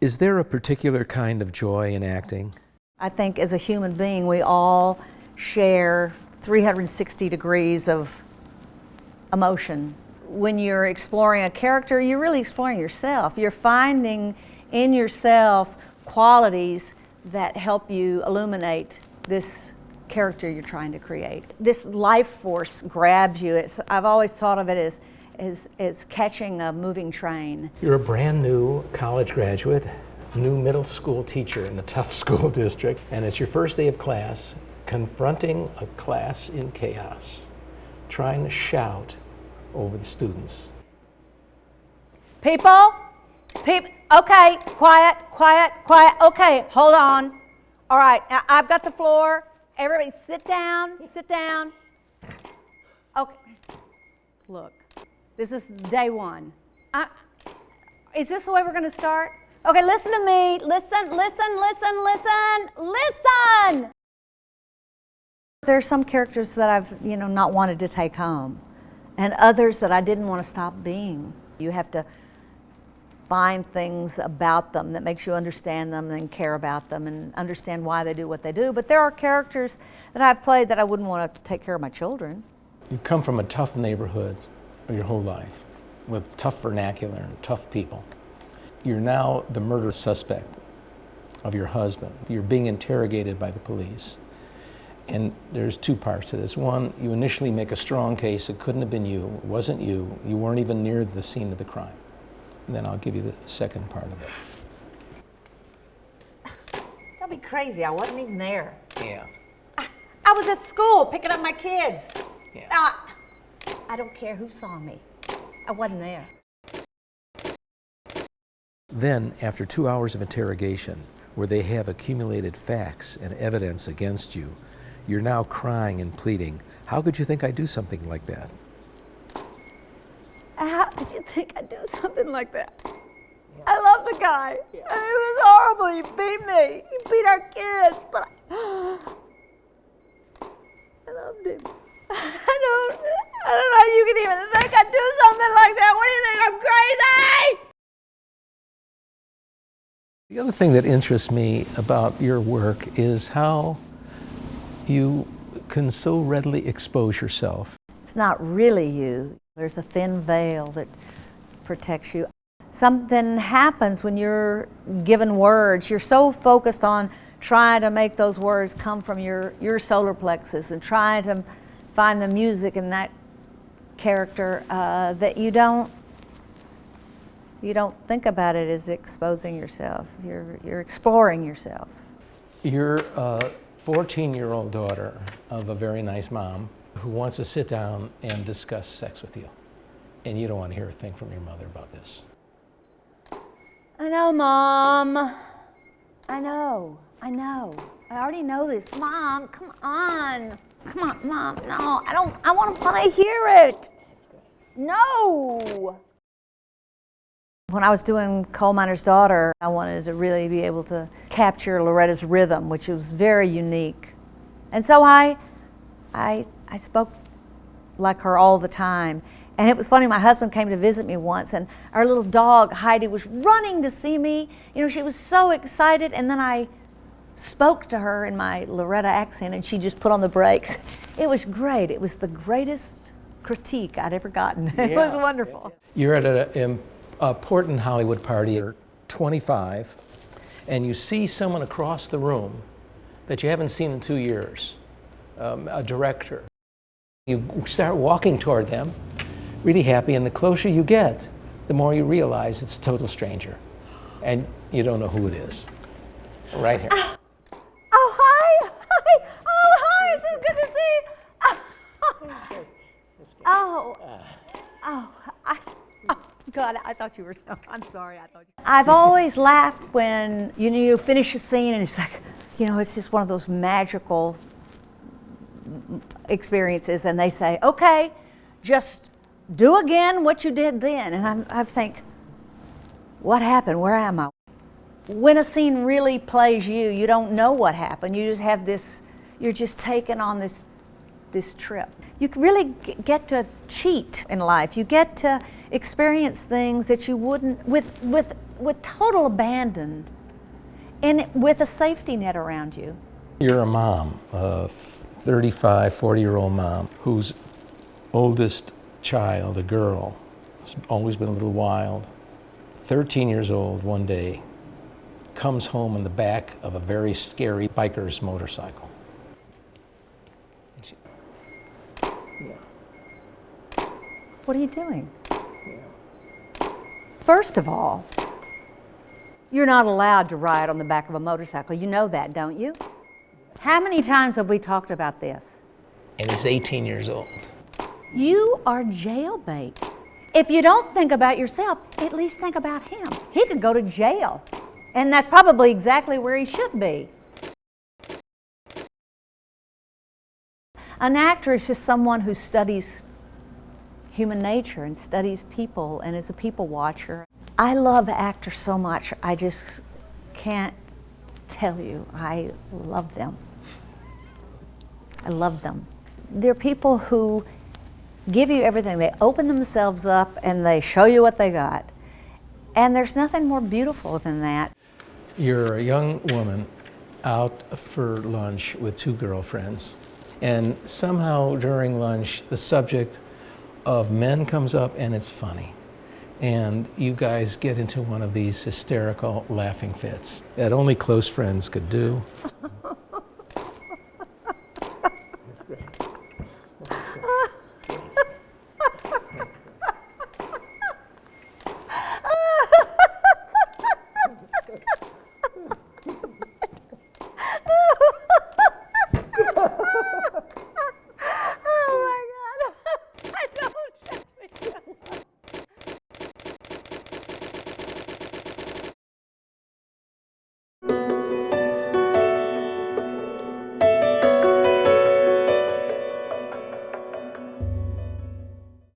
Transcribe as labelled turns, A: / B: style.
A: Is there a particular kind of joy in acting?
B: I think as a human being, we all share 360 degrees of emotion. When you're exploring a character, you're really exploring yourself. You're finding in yourself qualities that help you illuminate this character you're trying to create. This life force grabs you. I've always thought of it as catching a moving train.
A: You're a brand new college graduate, new middle school teacher in a tough school district, and it's your first day of class, confronting a class in chaos, trying to shout over the students.
B: People, okay, quiet, okay, hold on. All right, now I've got the floor. Everybody sit down. Okay, look, this is day one. Is this the way we're gonna start? Okay, listen to me, listen. There are some characters that I've, not wanted to take home, and others that I didn't want to stop being. You have to find things about them that makes you understand them and care about them and understand why they do what they do. But there are characters that I've played that I wouldn't want to take care of my children.
A: You come from a tough neighborhood your whole life with tough vernacular and tough people. You're now the murder suspect of your husband. You're being interrogated by the police. And there's two parts to this. One, you initially make a strong case it couldn't have been you, it wasn't you, you weren't even near the scene of the crime. And then I'll give you the second part of it.
B: Don't be crazy, I wasn't even there.
A: Yeah.
B: I was at school picking up my kids.
A: Yeah.
B: I don't care who saw me. I wasn't there.
A: Then, after 2 hours of interrogation, where they have accumulated facts and evidence against you, you're now crying and pleading. How could you think I'd do something like that?
B: How did you think I'd do something like that? Yeah. I love the guy. Yeah. I mean, it was horrible. He beat me. He beat our kids. But I loved him. I don't know how you can even think I'd do something like that. What do you think? I'm crazy?
A: The other thing that interests me about your work is how you can so readily expose yourself.
B: It's not really you. There's a thin veil that protects you. Something happens when you're given words. You're so focused on trying to make those words come from your solar plexus and trying to find the music in that character that you don't think about it as exposing yourself. You're exploring yourself.
A: You're a 14-year-old daughter of a very nice mom who wants to sit down and discuss sex with you. And you don't want to hear a thing from your mother about this.
B: I know, Mom. I know. I already know this. Mom, come on. Come on, Mom. No, I want to hear it. No. When I was doing Coleminer's Daughter, I wanted to really be able to capture Loretta's rhythm, which was very unique. And so I spoke like her all the time. And it was funny, my husband came to visit me once, and our little dog, Heidi, was running to see me. She was so excited, and then I spoke to her in my Loretta accent, and she just put on the brakes. It was great. It was the greatest critique I'd ever gotten. It was wonderful.
A: You're at an important Hollywood party, you're 25, and you see someone across the room that you haven't seen in 2 years, a director. You start walking toward them, really happy, and the closer you get, the more you realize it's a total stranger, and you don't know who it is. Right here.
B: Hi! Oh, hi! It's so good to see you. God, I thought you were so. I'm sorry. I've always laughed when you finish a scene and it's like, it's just one of those magical experiences, and they say, "Okay, just do again what you did then." And I think, what happened? Where am I? When a scene really plays you, you don't know what happened. You just have this. You're just taken on this trip. You really get to cheat in life. You get to experience things that you wouldn't with with total abandon and with a safety net around you.
A: You're a mom, a 35, 40-year-old mom whose oldest child, a girl, has always been a little wild, 13 years old one day, comes home in the back of a very scary biker's motorcycle.
B: What are you doing? First of all, you're not allowed to ride on the back of a motorcycle. You know that, don't you? How many times have we talked about this?
A: And he's 18 years old.
B: You are jailbait. If you don't think about yourself, at least think about him. He could go to jail, and that's probably exactly where he should be. An actor is just someone who studies human nature and studies people and is a people watcher. I love actors so much, I just can't tell you. I love them. I love them. They're people who give you everything. They open themselves up and they show you what they got. And there's nothing more beautiful than that.
A: You're a young woman out for lunch with two girlfriends, and somehow during lunch the subject of men comes up and it's funny. And you guys get into one of these hysterical laughing fits that only close friends could do.